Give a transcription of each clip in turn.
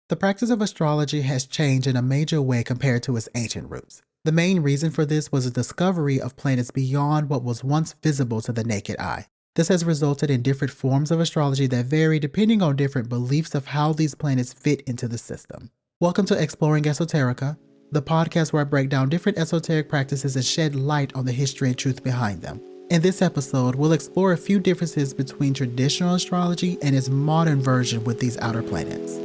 The practice of astrology has changed in a major way compared to its ancient roots. The main reason for this was the discovery of planets beyond what was once visible to the naked eye. This has resulted in different forms of astrology that vary depending on different beliefs of how these planets fit into the system. Welcome to Exploring Esoterica, the podcast where I break down different esoteric practices and shed light on the history and truth behind them. In this episode, we'll explore a few differences between traditional astrology and its modern version with these outer planets.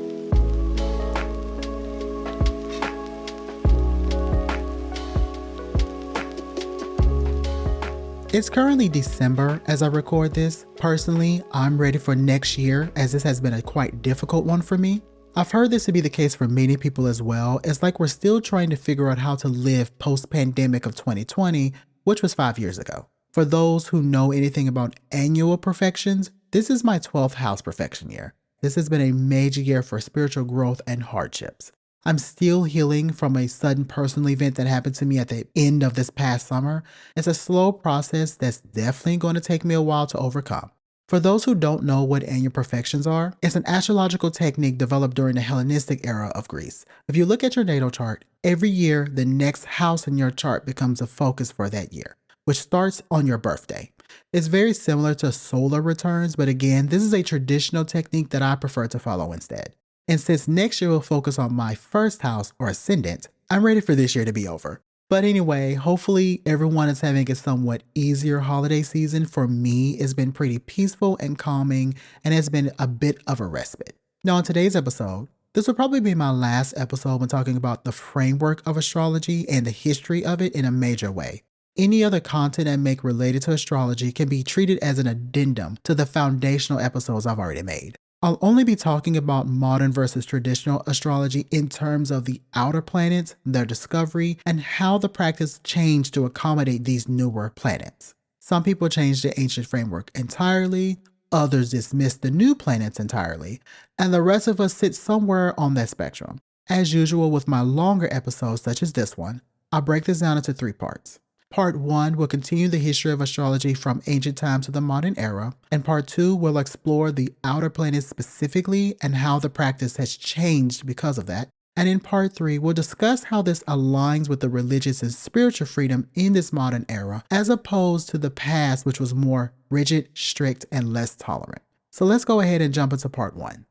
It's currently December as I record this. Personally, I'm ready for next year as this has been a quite difficult one for me. I've heard this to be the case for many people as well. It's like we're still trying to figure out how to live post-pandemic of 2020, which was 5 years ago. For those who know anything about annual perfections, this is my 12th house perfection year. This has been a major year for spiritual growth and hardships. I'm still healing from a sudden personal event that happened to me at the end of this past summer. It's a slow process that's definitely going to take me a while to overcome. For those who don't know what annual perfections are, it's an astrological technique developed during the Hellenistic era of Greece. If you look at your natal chart, every year the next house in your chart becomes a focus for that year, which starts on your birthday. It's very similar to solar returns, but again, this is a traditional technique that I prefer to follow instead. And since next year will focus on my first house or ascendant, I'm ready for this year to be over. But anyway, hopefully everyone is having a somewhat easier holiday season. For me, it's been pretty peaceful and calming, and it's been a bit of a respite. Now, in today's episode, this will probably be my last episode when talking about the framework of astrology and the history of it in a major way. Any other content I make related to astrology can be treated as an addendum to the foundational episodes I've already made. I'll only be talking about modern versus traditional astrology in terms of the outer planets, their discovery, and how the practice changed to accommodate these newer planets. Some people changed the ancient framework entirely, others dismissed the new planets entirely, and the rest of us sit somewhere on that spectrum. As usual with my longer episodes such as this one, I'll break this down into 3 parts. Part 1 will continue the history of astrology from ancient times to the modern era, and Part 2 will explore the outer planets specifically and how the practice has changed because of that. And in Part 3, we'll discuss how this aligns with the religious and spiritual freedom in this modern era, as opposed to the past, which was more rigid, strict, and less tolerant. So let's go ahead and jump into Part 1.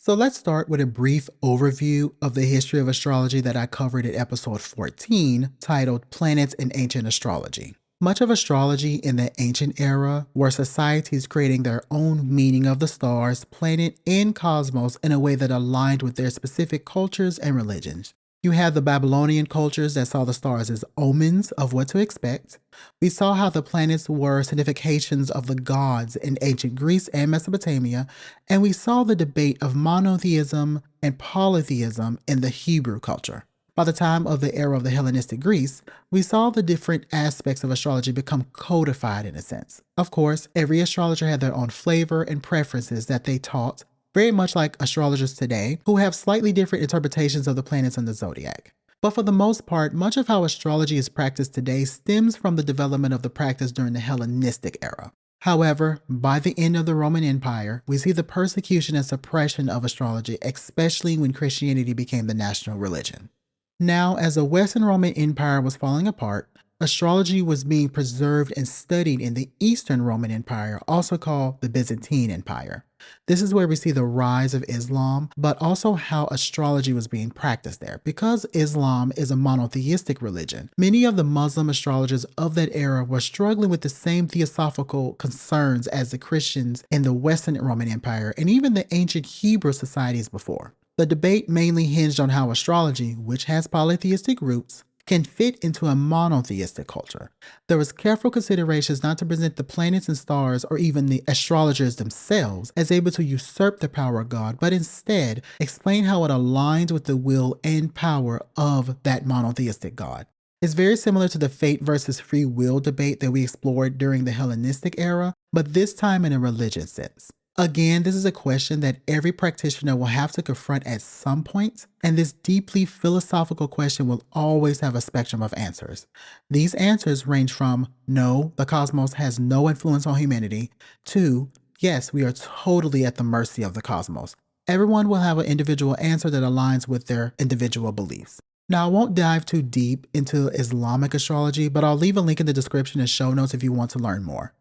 So let's start with a brief overview of the history of astrology that I covered in episode 14, titled Planets in Ancient Astrology. Much of astrology in the ancient era were societies creating their own meaning of the stars, planet, and cosmos in a way that aligned with their specific cultures and religions. You have the Babylonian cultures that saw the stars as omens of what to expect. We saw how the planets were significations of the gods in ancient Greece and Mesopotamia, and we saw the debate of monotheism and polytheism in the Hebrew culture. By the time of the era of the Hellenistic Greece, we saw the different aspects of astrology become codified in a sense. Of course, every astrologer had their own flavor and preferences that they taught, very much like astrologers today, who have slightly different interpretations of the planets and the zodiac. But for the most part, much of how astrology is practiced today stems from the development of the practice during the Hellenistic era. However, by the end of the Roman Empire, we see the persecution and suppression of astrology, especially when Christianity became the national religion. Now, as the Western Roman Empire was falling apart, astrology was being preserved and studied in the Eastern Roman Empire, also called the Byzantine Empire. This is where we see the rise of Islam, but also how astrology was being practiced there. Because Islam is a monotheistic religion, many of the Muslim astrologers of that era were struggling with the same theosophical concerns as the Christians in the Western Roman Empire and even the ancient Hebrew societies before. The debate mainly hinged on how astrology, which has polytheistic roots, can fit into a monotheistic culture. There was careful considerations not to present the planets and stars or even the astrologers themselves as able to usurp the power of God, but instead explain how it aligns with the will and power of that monotheistic God. It's very similar to the fate versus free will debate that we explored during the Hellenistic era, but this time in a religious sense. Again, this is a question that every practitioner will have to confront at some point, and this deeply philosophical question will always have a spectrum of answers. These answers range from, no, the cosmos has no influence on humanity, to, yes, we are totally at the mercy of the cosmos, Everyone will have an individual answer that aligns with their individual beliefs. Now, I won't dive too deep into Islamic astrology, but I'll leave a link in the description and show notes if you want to learn more.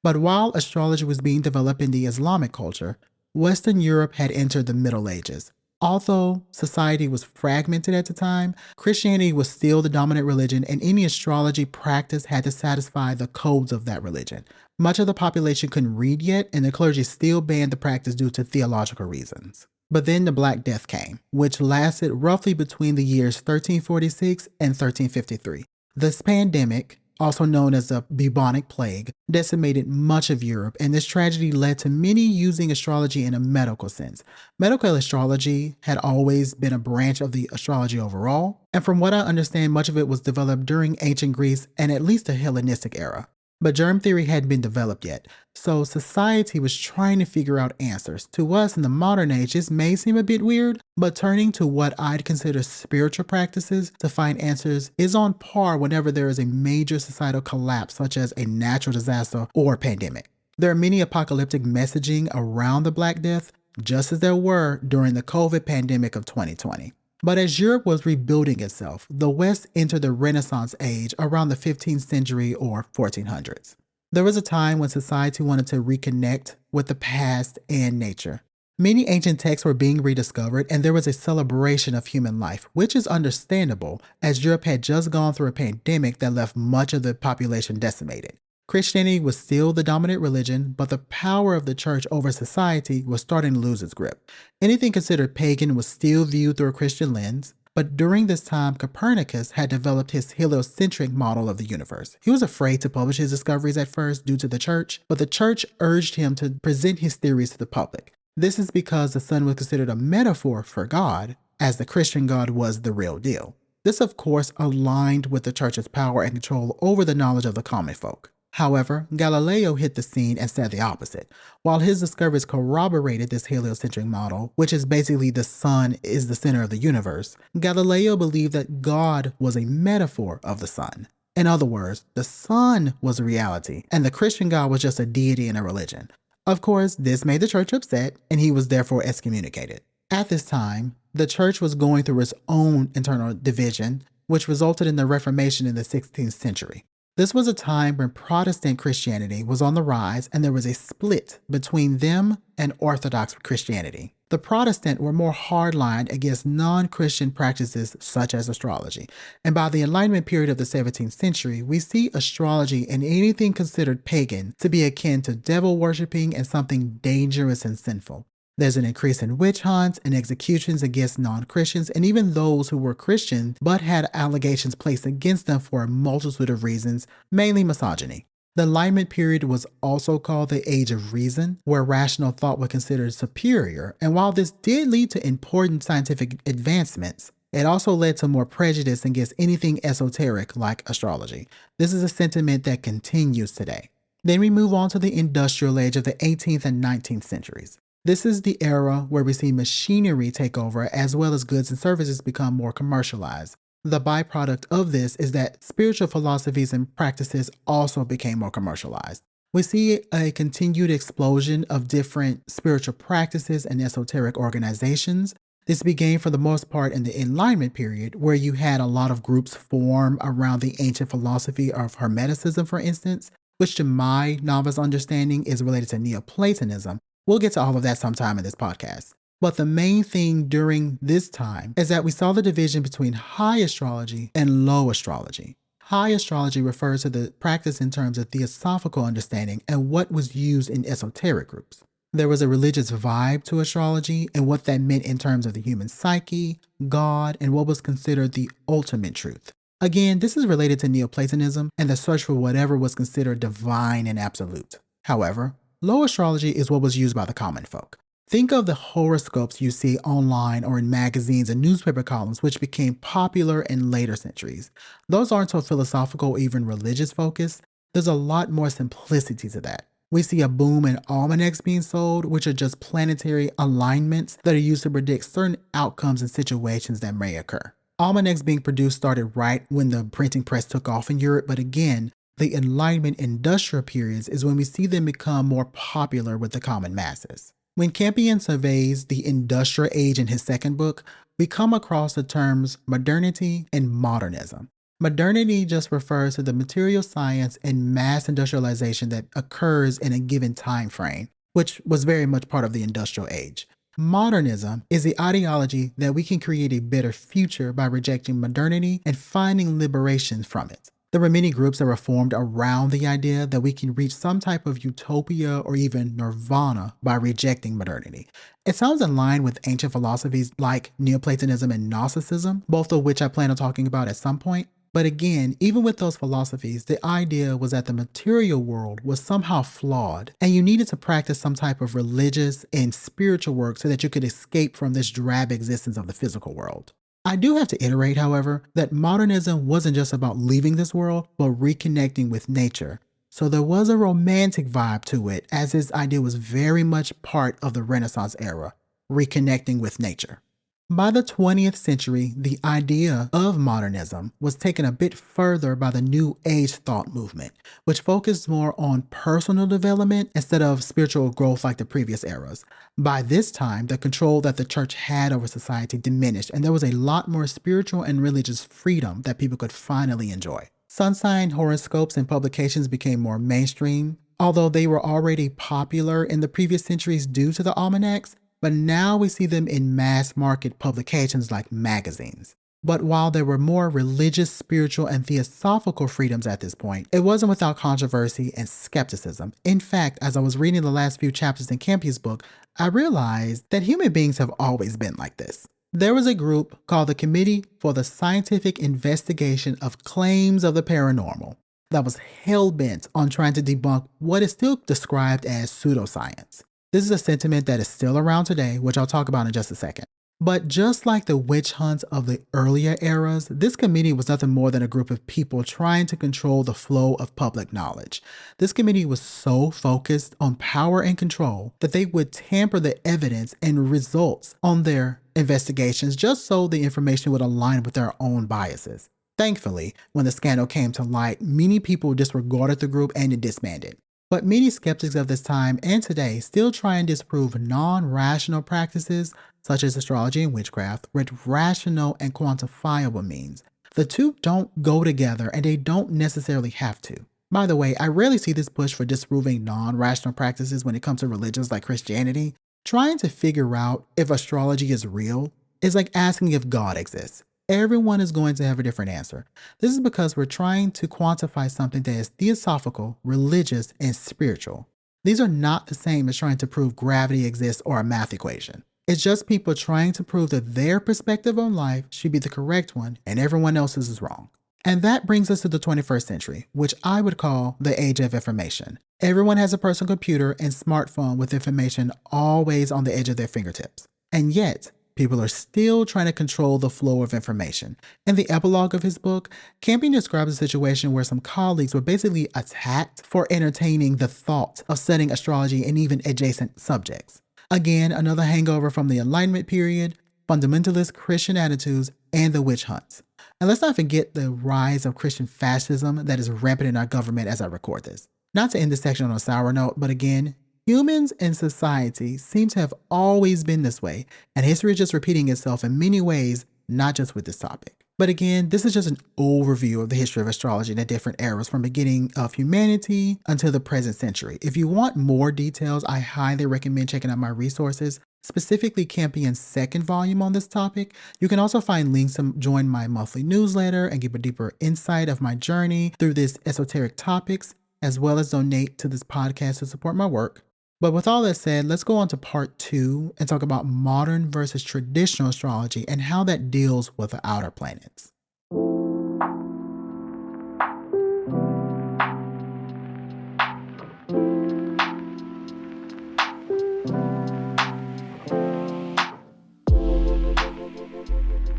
But while astrology was being developed in the Islamic culture, Western Europe had entered the Middle Ages. Although society was fragmented at the time, Christianity was still the dominant religion, and any astrology practice had to satisfy the codes of that religion. Much of the population couldn't read yet, and the clergy still banned the practice due to theological reasons. But then the Black Death came, which lasted roughly between the years 1346 and 1353. This pandemic, also known as the bubonic plague, decimated much of Europe, and this tragedy led to many using astrology in a medical sense. Medical astrology had always been a branch of the astrology overall, and from what I understand, much of it was developed during ancient Greece and at least the Hellenistic era. But germ theory hadn't been developed yet, so society was trying to figure out answers. To us in the modern age, this may seem a bit weird, but turning to what I'd consider spiritual practices to find answers is on par whenever there is a major societal collapse, such as a natural disaster or pandemic. There are many apocalyptic messaging around the Black Death, just as there were during the COVID pandemic of 2020. But as Europe was rebuilding itself, the West entered the Renaissance age around the 15th century or 1400s. There was a time when society wanted to reconnect with the past and nature. Many ancient texts were being rediscovered, and there was a celebration of human life, which is understandable as Europe had just gone through a pandemic that left much of the population decimated. Christianity was still the dominant religion, but the power of the church over society was starting to lose its grip. Anything considered pagan was still viewed through a Christian lens, but during this time, Copernicus had developed his heliocentric model of the universe. He was afraid to publish his discoveries at first due to the church, but the church urged him to present his theories to the public. This is because the sun was considered a metaphor for God, as the Christian God was the real deal. This, of course, aligned with the church's power and control over the knowledge of the common folk. However, Galileo hit the scene and said the opposite. While his discoveries corroborated this heliocentric model, which is basically the sun is the center of the universe, Galileo believed that God was a metaphor of the sun. In other words, the sun was a reality, and the Christian God was just a deity in a religion. Of course, this made the church upset, and he was therefore excommunicated. At this time, the church was going through its own internal division, which resulted in the Reformation in the 16th century. This was a time when Protestant Christianity was on the rise, and there was a split between them and Orthodox Christianity. The Protestant were more hardline against non-Christian practices such as astrology. And by the Enlightenment period of the 17th century, we see astrology and anything considered pagan to be akin to devil worshipping and something dangerous and sinful. There's an increase in witch hunts and executions against non-Christians and even those who were Christian but had allegations placed against them for a multitude of reasons, mainly misogyny. The Enlightenment period was also called the Age of Reason, where rational thought was considered superior, and while this did lead to important scientific advancements, it also led to more prejudice against anything esoteric like astrology. This is a sentiment that continues today. Then we move on to the industrial age of the 18th and 19th centuries. This is the era where we see machinery take over as well as goods and services become more commercialized. The byproduct of this is that spiritual philosophies and practices also became more commercialized. We see a continued explosion of different spiritual practices and esoteric organizations. This began for the most part in the Enlightenment period, where you had a lot of groups form around the ancient philosophy of Hermeticism, for instance, which to my novice understanding is related to Neoplatonism. We'll get to all of that sometime in this podcast. But the main thing during this time is that we saw the division between high astrology and low astrology. High astrology refers to the practice in terms of theosophical understanding and what was used in esoteric groups. There was a religious vibe to astrology and what that meant in terms of the human psyche, God, and what was considered the ultimate truth. Again, this is related to Neoplatonism and the search for whatever was considered divine and absolute. However, low astrology is what was used by the common folk. Think of the horoscopes you see online or in magazines and newspaper columns, which became popular in later centuries. Those aren't so philosophical or even religious focused. There's a lot more simplicity to that. We see a boom in almanacs being sold, which are just planetary alignments that are used to predict certain outcomes and situations that may occur. Almanacs being produced started right when the printing press took off in Europe, but again, the Enlightenment industrial periods is when we see them become more popular with the common masses. When Campion surveys the industrial age in his second book, we come across the terms modernity and modernism. Modernity just refers to the material science and mass industrialization that occurs in a given time frame, which was very much part of the industrial age. Modernism is the ideology that we can create a better future by rejecting modernity and finding liberation from it. There were many groups that were formed around the idea that we can reach some type of utopia or even nirvana by rejecting modernity. It sounds in line with ancient philosophies like Neoplatonism and Gnosticism, both of which I plan on talking about at some point. But again, even with those philosophies, the idea was that the material world was somehow flawed, and you needed to practice some type of religious and spiritual work so that you could escape from this drab existence of the physical world. I do have to iterate, however, that modernism wasn't just about leaving this world, but reconnecting with nature. So there was a romantic vibe to it, as this idea was very much part of the Renaissance era, reconnecting with nature. By the 20th century, the idea of modernism was taken a bit further by the New Age thought movement, which focused more on personal development instead of spiritual growth like the previous eras. By this time, the control that the church had over society diminished, and there was a lot more spiritual and religious freedom that people could finally enjoy. Sun sign horoscopes and publications became more mainstream, although they were already popular in the previous centuries due to the almanacs. But now we see them in mass market publications like magazines. But while there were more religious, spiritual, and theosophical freedoms at this point, it wasn't without controversy and skepticism. In fact, as I was reading the last few chapters in Campion's book, I realized that human beings have always been like this. There was a group called the Committee for the Scientific Investigation of Claims of the Paranormal that was hell-bent on trying to debunk what is still described as pseudoscience. This is a sentiment that is still around today, which I'll talk about in just a second. But just like the witch hunts of the earlier eras, this committee was nothing more than a group of people trying to control the flow of public knowledge. This committee was so focused on power and control that they would tamper the evidence and results on their investigations just so the information would align with their own biases. Thankfully, when the scandal came to light, many people disregarded the group and it disbanded. But many skeptics of this time and today still try and disprove non-rational practices such as astrology and witchcraft with rational and quantifiable means. The two don't go together and they don't necessarily have to. By the way, I rarely see this push for disproving non-rational practices when it comes to religions like Christianity. Trying to figure out if astrology is real is like asking if God exists. Everyone is going to have a different answer. This is because we're trying to quantify something that is theosophical, religious, and spiritual. These are not the same as trying to prove gravity exists or a math equation. It's just people trying to prove that their perspective on life should be the correct one and everyone else's is wrong. And that brings us to the 21st century, which I would call the age of information. Everyone has a personal computer and smartphone with information always on the edge of their fingertips. And yet, people are still trying to control the flow of information. In the epilogue of his book, Campion describes a situation where some colleagues were basically attacked for entertaining the thought of studying astrology and even adjacent subjects. Again, another hangover from the Enlightenment period, fundamentalist Christian attitudes, and the witch hunts. And let's not forget the rise of Christian fascism that is rampant in our government as I record this. Not to end this section on a sour note, but again, humans and society seem to have always been this way, and history is just repeating itself in many ways, not just with this topic. But again, this is just an overview of the history of astrology in the different eras from beginning of humanity until the present century. If you want more details, I highly recommend checking out my resources, specifically Campion's second volume on this topic. You can also find links to join my monthly newsletter and get a deeper insight of my journey through these esoteric topics, as well as donate to this podcast to support my work. But with all that said, let's go on to part 2 and talk about modern versus traditional astrology and how that deals with the outer planets.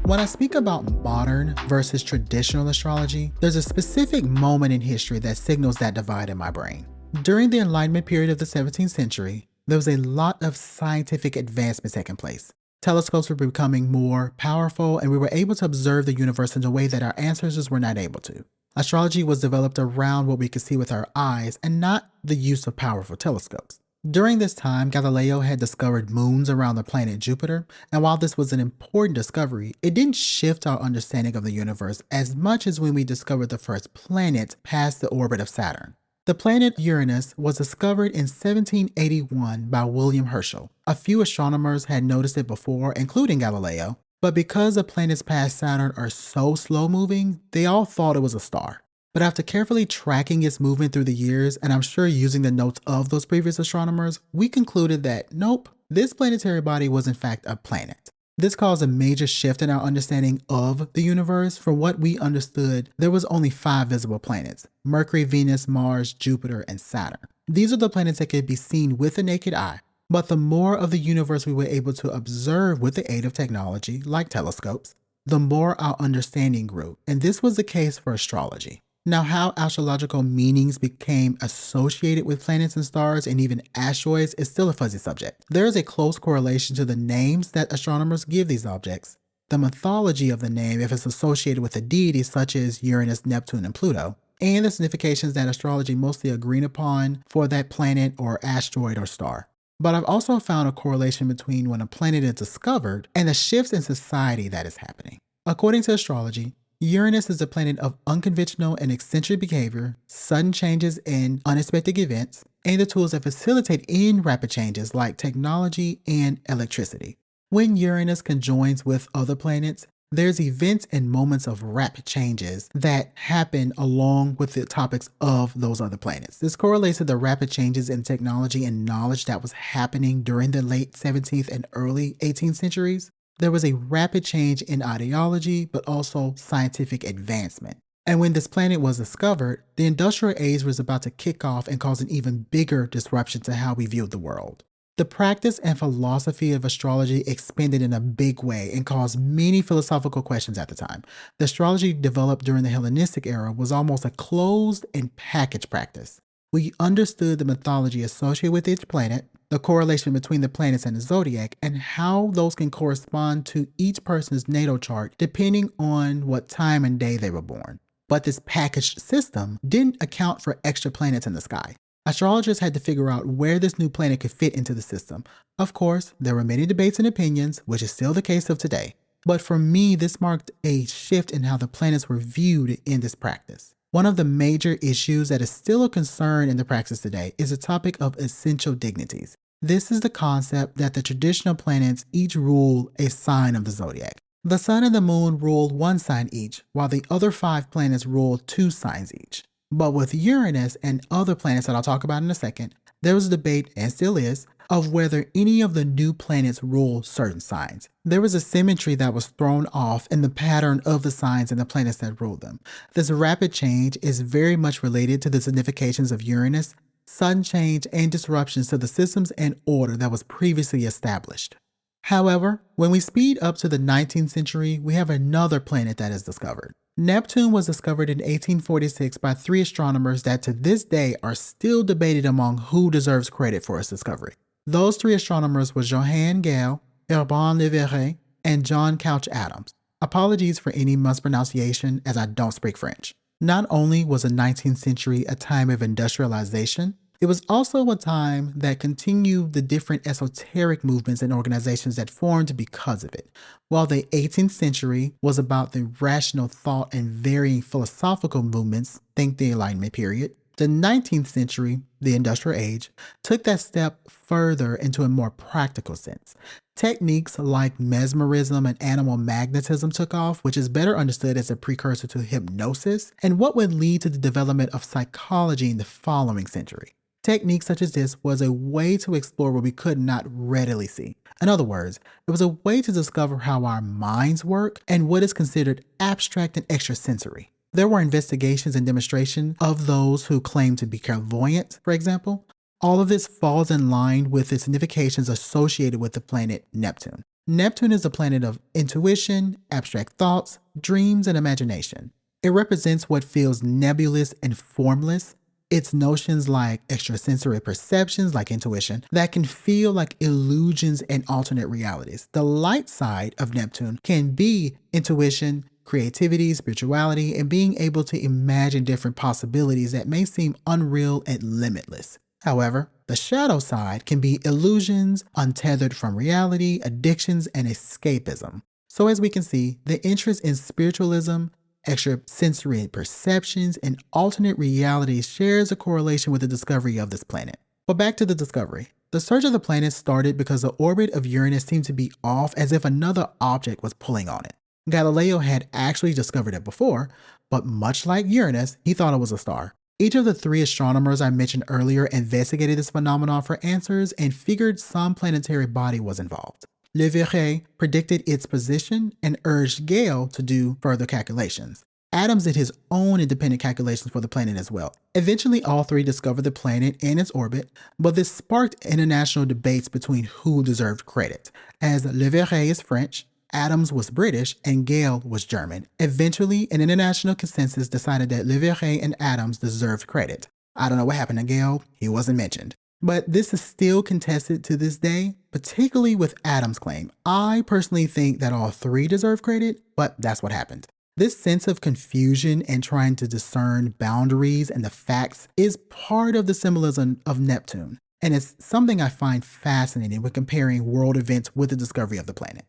When I speak about modern versus traditional astrology, there's a specific moment in history that signals that divide in my brain. During the Enlightenment period of the 17th century, there was a lot of scientific advancements taking place. Telescopes were becoming more powerful, and we were able to observe the universe in a way that our ancestors were not able to. Astrology was developed around what we could see with our eyes and not the use of powerful telescopes. During this time, Galileo had discovered moons around the planet Jupiter, and while this was an important discovery, it didn't shift our understanding of the universe as much as when we discovered the first planet past the orbit of Saturn. The planet Uranus was discovered in 1781 by William Herschel. A few astronomers had noticed it before, including Galileo, but because the planets past Saturn are so slow moving, they all thought it was a star. But after carefully tracking its movement through the years, and I'm sure using the notes of those previous astronomers, we concluded that nope, this planetary body was in fact a planet. This caused a major shift in our understanding of the universe. From what we understood, there was only 5 visible planets: Mercury, Venus, Mars, Jupiter, and Saturn. These are the planets that could be seen with the naked eye. But the more of the universe we were able to observe with the aid of technology, like telescopes, the more our understanding grew. And this was the case for astrology. Now, how astrological meanings became associated with planets and stars and even asteroids is still a fuzzy subject. There is a close correlation to the names that astronomers give these objects, the mythology of the name if it's associated with a deity such as Uranus, Neptune, and Pluto, and the significations that astrology mostly agreed upon for that planet or asteroid or star. But I've also found a correlation between when a planet is discovered and the shifts in society that is happening. According to astrology, Uranus is a planet of unconventional and eccentric behavior, sudden changes and unexpected events, and the tools that facilitate in rapid changes like technology and electricity. When Uranus conjoins with other planets, there's events and moments of rapid changes that happen along with the topics of those other planets. This correlates to the rapid changes in technology and knowledge that was happening during the late 17th and early 18th centuries. There was a rapid change in ideology, but also scientific advancement. And when this planet was discovered, the industrial age was about to kick off and cause an even bigger disruption to how we viewed the world. The practice and philosophy of astrology expanded in a big way and caused many philosophical questions at the time. The astrology developed during the Hellenistic era was almost a closed and packaged practice. We understood the mythology associated with each planet, the correlation between the planets and the zodiac, and how those can correspond to each person's natal chart depending on what time and day they were born. But this packaged system didn't account for extra planets in the sky. Astrologers had to figure out where this new planet could fit into the system. Of course, there were many debates and opinions, which is still the case of today. But for me, this marked a shift in how the planets were viewed in this practice. One of the major issues that is still a concern in the practice today is the topic of essential dignities. This is the concept that the traditional planets each rule a sign of the zodiac. The sun and the moon rule one sign each, while the other 5 planets rule 2 signs each. But with Uranus and other planets that I'll talk about in a second, there was a debate, and still is, of whether any of the new planets rule certain signs. There was a symmetry that was thrown off in the pattern of the signs and the planets that ruled them. This rapid change is very much related to the significations of Uranus, sudden change, and disruptions to the systems and order that was previously established. However, when we speed up to the 19th century, we have another planet that is discovered. Neptune was discovered in 1846 by 3 astronomers that to this day are still debated among who deserves credit for its discovery. Those 3 astronomers were Johann Galle, Urbain Le Verrier, and John Couch Adams. Apologies for any mispronunciation as I don't speak French. Not only was the 19th century a time of industrialization, it was also a time that continued the different esoteric movements and organizations that formed because of it. While the 18th century was about the rational thought and varying philosophical movements, think the Enlightenment period, the 19th century, the Industrial Age, took that step further into a more practical sense. Techniques like mesmerism and animal magnetism took off, which is better understood as a precursor to hypnosis, and what would lead to the development of psychology in the following century. Techniques such as this was a way to explore what we could not readily see. In other words, it was a way to discover how our minds work and what is considered abstract and extrasensory. There were investigations and demonstrations of those who claimed to be clairvoyant, for example. All of this falls in line with the significations associated with the planet Neptune. Neptune is a planet of intuition, abstract thoughts, dreams, and imagination. It represents what feels nebulous and formless. It's notions like extrasensory perceptions, like intuition, that can feel like illusions and alternate realities. The light side of Neptune can be intuition, creativity, spirituality, and being able to imagine different possibilities that may seem unreal and limitless. However, the shadow side can be illusions untethered from reality, addictions, and escapism. So, as we can see, the interest in spiritualism, extrasensory perceptions, and alternate realities shares a correlation with the discovery of this planet. But back to the discovery. The search of the planet started because the orbit of Uranus seemed to be off, as if another object was pulling on it. Galileo had actually discovered it before, but much like Uranus, he thought it was a star. Each of the three astronomers I mentioned earlier investigated this phenomenon for answers and figured some planetary body was involved. Leverrier predicted its position and urged Gale to do further calculations. Adams did his own independent calculations for the planet as well. Eventually, all three discovered the planet and its orbit, but this sparked international debates between who deserved credit, as Leverrier is French, Adams was British, and Gale was German. Eventually, an international consensus decided that Leverrier and Adams deserved credit. I don't know what happened to Gale, he wasn't mentioned. But this is still contested to this day, particularly with Adams' claim. I personally think that all three deserve credit, but that's what happened. This sense of confusion and trying to discern boundaries and the facts is part of the symbolism of Neptune, and it's something I find fascinating when comparing world events with the discovery of the planet.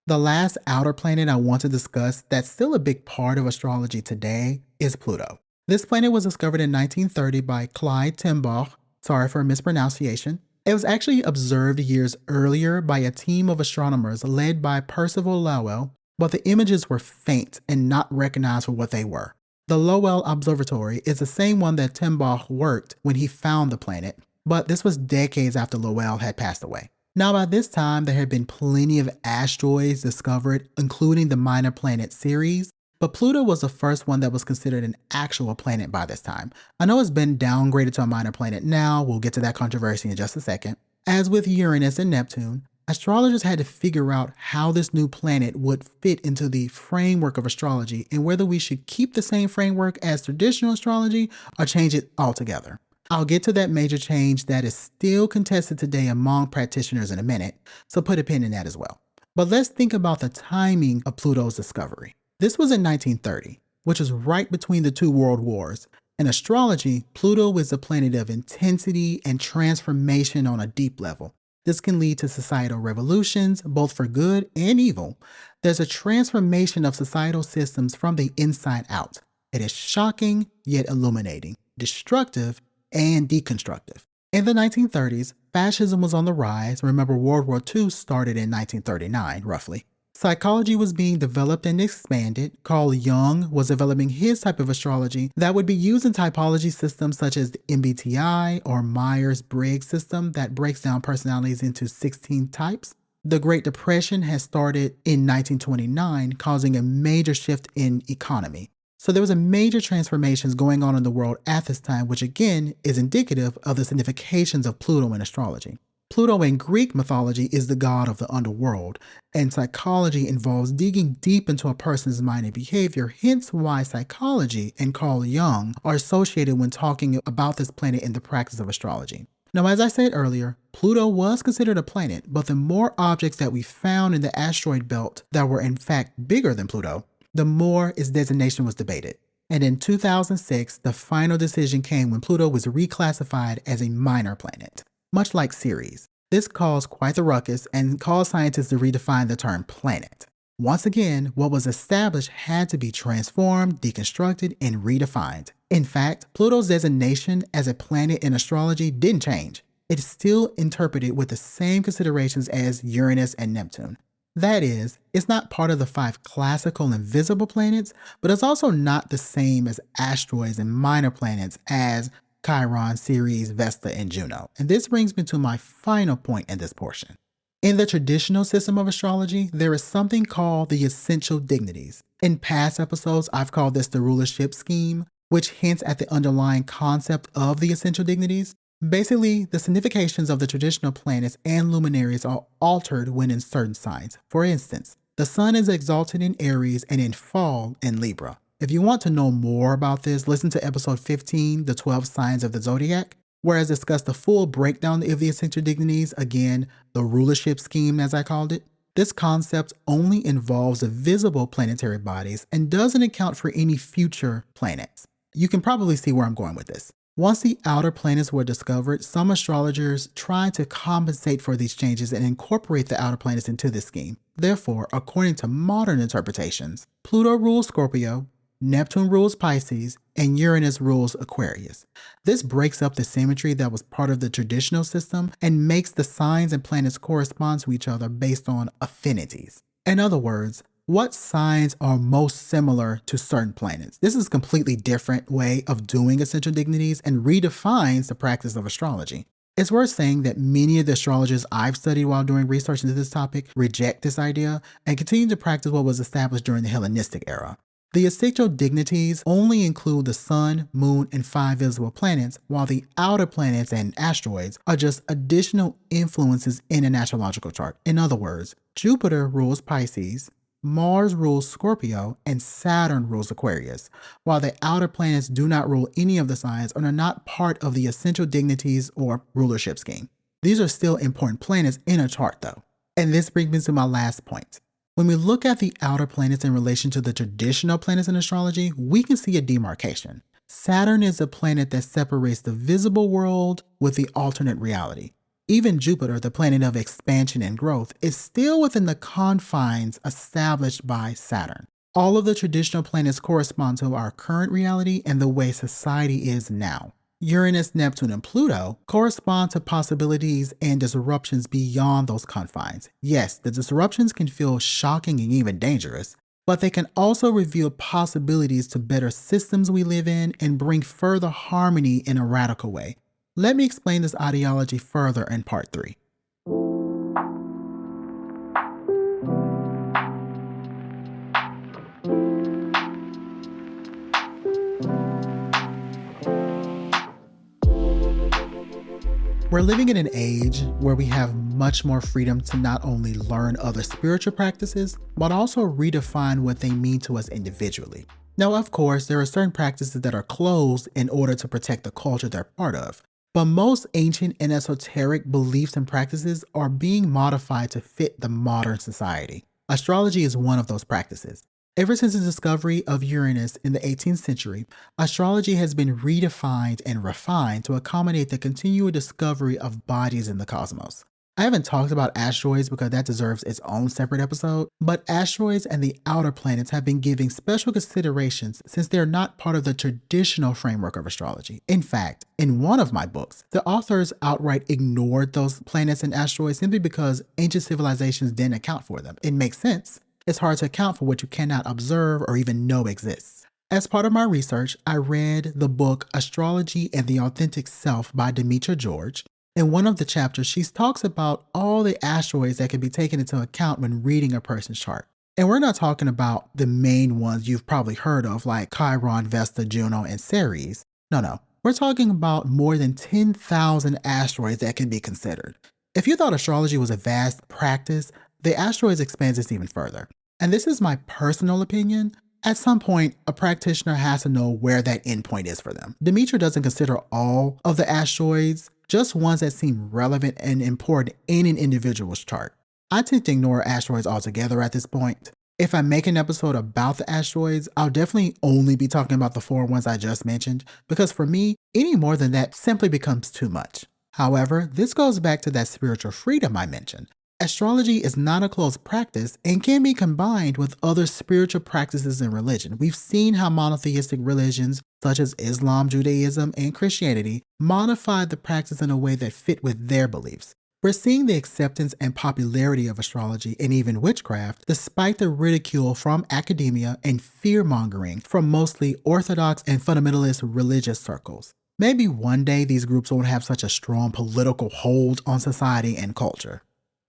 The last outer planet I want to discuss that's still a big part of astrology today is Pluto. This planet was discovered in 1930 by Clyde Tombaugh. Sorry for mispronunciation. It was actually observed years earlier by a team of astronomers led by Percival Lowell, but the images were faint and not recognized for what they were. The Lowell Observatory is the same one that Tombaugh worked when he found the planet, but this was decades after Lowell had passed away. Now, by this time, there had been plenty of asteroids discovered, including the Minor Planet series, but Pluto was the first one that was considered an actual planet by this time. I know it's been downgraded to a minor planet now, we'll get to that controversy in just a second. As with Uranus and Neptune, astrologers had to figure out how this new planet would fit into the framework of astrology and whether we should keep the same framework as traditional astrology or change it altogether. I'll get to that major change that is still contested today among practitioners in a minute, so put a pin in that as well. But let's think about the timing of Pluto's discovery. This was in 1930, which was right between the two world wars. In astrology, Pluto is a planet of intensity and transformation on a deep level. This can lead to societal revolutions, both for good and evil. There's a transformation of societal systems from the inside out. It is shocking, yet illuminating, destructive, and deconstructive. In the 1930s, fascism was on the rise. Remember, World War II started in 1939, roughly. Psychology was being developed and expanded. Carl Jung was developing his type of astrology that would be used in typology systems such as the MBTI or Myers-Briggs system that breaks down personalities into 16 types. The Great Depression had started in 1929, causing a major shift in economy. So there was a major transformations going on in the world at this time, which again is indicative of the significations of Pluto in astrology. Pluto in Greek mythology is the god of the underworld, and psychology involves digging deep into a person's mind and behavior, hence why psychology and Carl Jung are associated when talking about this planet in the practice of astrology. Now, as I said earlier, Pluto was considered a planet, but the more objects that we found in the asteroid belt that were in fact bigger than Pluto, the more its designation was debated. And in 2006, the final decision came when Pluto was reclassified as a minor planet, much like Ceres. This caused quite the ruckus and caused scientists to redefine the term planet. Once again, what was established had to be transformed, deconstructed, and redefined. In fact, Pluto's designation as a planet in astrology didn't change. It's still interpreted with the same considerations as Uranus and Neptune. That is, it's not part of the 5 classical invisible planets, but it's also not the same as asteroids and minor planets as Chiron, Ceres, Vesta, and Juno. And this brings me to my final point in this portion. In the traditional system of astrology, there is something called the essential dignities. In past episodes, I've called this the rulership scheme, which hints at the underlying concept of the essential dignities. Basically, the significations of the traditional planets and luminaries are altered when in certain signs. For instance, the sun is exalted in Aries and in fall in Libra. If you want to know more about this, listen to episode 15, The 12 Signs of the Zodiac, where I discuss the full breakdown of the essential dignities, again, the rulership scheme as I called it. This concept only involves the visible planetary bodies and doesn't account for any future planets. You can probably see where I'm going with this. Once the outer planets were discovered, some astrologers tried to compensate for these changes and incorporate the outer planets into this scheme. Therefore, according to modern interpretations, Pluto rules Scorpio, Neptune rules Pisces, and Uranus rules Aquarius. This breaks up the symmetry that was part of the traditional system and makes the signs and planets correspond to each other based on affinities. In other words, what signs are most similar to certain planets? This is a completely different way of doing essential dignities and redefines the practice of astrology. It's worth saying that many of the astrologers I've studied while doing research into this topic reject this idea and continue to practice what was established during the Hellenistic era. The essential dignities only include the sun, moon, and 5 visible planets, while the outer planets and asteroids are just additional influences in an astrological chart. In other words, Jupiter rules Pisces, Mars rules Scorpio, and Saturn rules Aquarius, while the outer planets do not rule any of the signs and are not part of the essential dignities or rulership scheme. These are still important planets in a chart though. And this brings me to my last point. When we look at the outer planets in relation to the traditional planets in astrology, we can see a demarcation. Saturn is a planet that separates the visible world with the alternate reality. Even Jupiter, the planet of expansion and growth, is still within the confines established by Saturn. All of the traditional planets correspond to our current reality and the way society is now. Uranus, Neptune, and Pluto correspond to possibilities and disruptions beyond those confines. Yes, the disruptions can feel shocking and even dangerous, but they can also reveal possibilities to better systems we live in and bring further harmony in a radical way. Let me explain this ideology further in part 3. We're living in an age where we have much more freedom to not only learn other spiritual practices, but also redefine what they mean to us individually. Now, of course, there are certain practices that are closed in order to protect the culture they're part of, but most ancient and esoteric beliefs and practices are being modified to fit the modern society. Astrology is one of those practices. Ever since the discovery of Uranus in the 18th century, astrology has been redefined and refined to accommodate the continual discovery of bodies in the cosmos. I haven't talked about asteroids because that deserves its own separate episode, but asteroids and the outer planets have been given special considerations since they're not part of the traditional framework of astrology. In fact, in one of my books, the authors outright ignored those planets and asteroids simply because ancient civilizations didn't account for them. It makes sense. It's hard to account for what you cannot observe or even know exists. As part of my research, I read the book Astrology and the Authentic Self by Demetra George. In one of the chapters, she talks about all the asteroids that can be taken into account when reading a person's chart. And we're not talking about the main ones you've probably heard of like Chiron, Vesta, Juno, and Ceres. No. We're talking about more than 10,000 asteroids that can be considered. If you thought astrology was a vast practice, the asteroids expands this even further. And this is my personal opinion. At some point, a practitioner has to know where that endpoint is for them. Demetra doesn't consider all of the asteroids, just ones that seem relevant and important in an individual's chart. I tend to ignore asteroids altogether at this point. If I make an episode about the asteroids, I'll definitely only be talking about the 4 ones I just mentioned, because for me, any more than that simply becomes too much. However, this goes back to that spiritual freedom I mentioned. Astrology is not a closed practice and can be combined with other spiritual practices in religion. We've seen how monotheistic religions such as Islam, Judaism, and Christianity modified the practice in a way that fit with their beliefs. We're seeing the acceptance and popularity of astrology and even witchcraft despite the ridicule from academia and fear-mongering from mostly orthodox and fundamentalist religious circles. Maybe one day these groups won't have such a strong political hold on society and culture.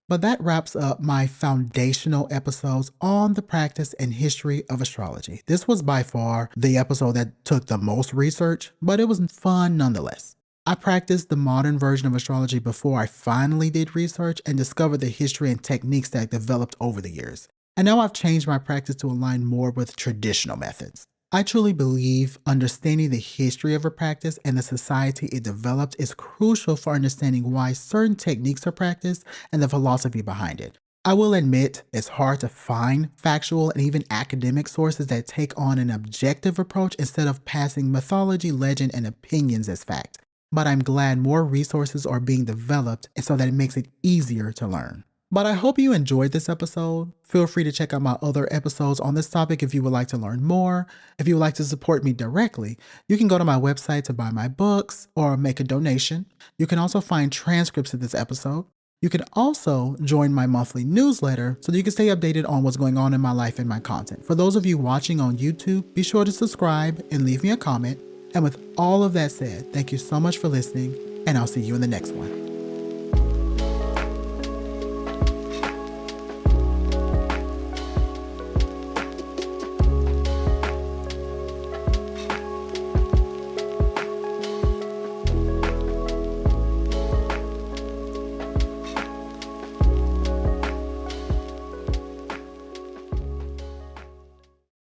But that wraps up my foundational episodes on the practice and history of astrology. This was by far the episode that took the most research, but it was fun nonetheless. I practiced the modern version of astrology before I finally did research and discovered the history and techniques that developed over the years. And now I've changed my practice to align more with traditional methods. I truly believe understanding the history of a practice and the society it developed is crucial for understanding why certain techniques are practiced and the philosophy behind it. I will admit it's hard to find factual and even academic sources that take on an objective approach instead of passing mythology, legend, and opinions as fact. But I'm glad more resources are being developed and so that it makes it easier to learn. But I hope you enjoyed this episode. Feel free to check out my other episodes on this topic if you would like to learn more. If you would like to support me directly, you can go to my website to buy my books or make a donation. You can also find transcripts of this episode. You can also join my monthly newsletter so that you can stay updated on what's going on in my life and my content. For those of you watching on YouTube, be sure to subscribe and leave me a comment. And with all of that said, thank you so much for listening, and I'll see you in the next one.